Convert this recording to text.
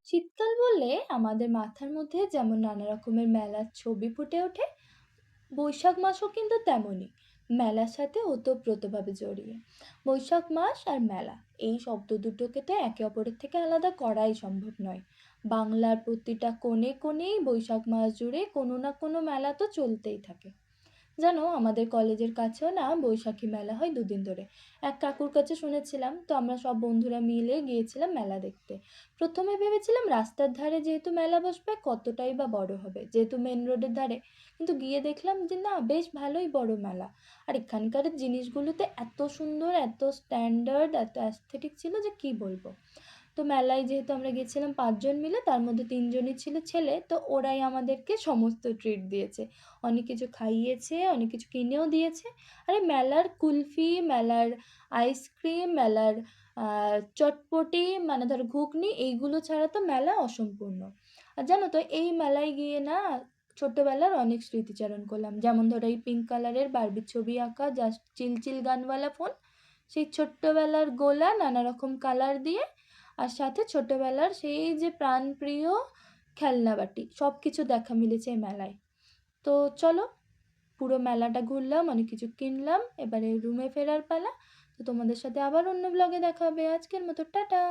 শীতকাল বললে আমাদের মাথার মধ্যে যেমন নানা রকমের মেলার ছবি ফুটে ওঠে, বৈশাখ মাসও কিন্তু তেমনই। মেলার সাথে ওতপ্রোতভাবে জড়িয়ে। বৈশাখ মাস আর মেলা, এই শব্দ দুটোকে তো একে অপরের থেকে আলাদা করাই সম্ভব নয়। বাংলার প্রতিটা কোণে কোণেই বৈশাখ মাস জুড়ে কোনো না কোনো মেলা তো চলতেই থাকে। জানো, আমাদের কলেজের কাছেও না বৈশাখী মেলা হয় দুদিন ধরে। এক কাকুর কাছে শুনেছিলাম, তো আমরা সব বন্ধুরা মিলে গিয়েছিলাম মেলা দেখতে। প্রথমে ভেবেছিলাম রাস্তার ধারে যেহেতু মেলা বসবে কতটাই বা বড় হবে, যেহেতু মেন রোডের ধারে। কিন্তু গিয়ে দেখলাম যে না, বেশ ভালোই বড় মেলা। আর এখানকার জিনিসগুলোতে এত সুন্দর, এত স্ট্যান্ডার্ড, এত অ্যাস্থেটিক ছিল যে কি বলবো। তো মেলায় যেহেতু আমরা গেছিলাম ৫ জন মিলে, তার মধ্যে ৩ জনই ছিল ছেলে, তো ওরাই আমাদেরকে সমস্ত ট্রিট দিয়েছে। অনেক কিছু খাইয়েছে, অনেক কিছু কিনেও দিয়েছে। আরে মেলার কুলফি, মেলার আইসক্রিম, মেলার চটপটি, মানে ধরো ঘুগনি, এইগুলো ছাড়া তো মেলা অসম্পূর্ণ। আর জানো তো, এই মেলায় গিয়ে না ছোট্টবেলার অনেক স্মৃতিচারণ করলাম। যেমন ধরো এই পিঙ্ক কালারের বারবির ছবি আঁকা, জাস্ট চিলচিল গানওয়ালা ফোন, সেই ছোট্টবেলার গোলা নানা রকম কালার দিয়ে, আর সাথে ছোটবেলার সেই যে প্রাণপ্রিয় খেলনাবাটি, সব কিছু দেখা মিলেছে এই মেলায়। তো চলো, পুরো মেলাটা ঘুরলাম, অনেক কিছু কিনলাম, এবারে রুমে ফেরার পালা। তো তোমাদের সাথে আবার অন্য ব্লগে দেখা হবে। আজকের মতো টাটা।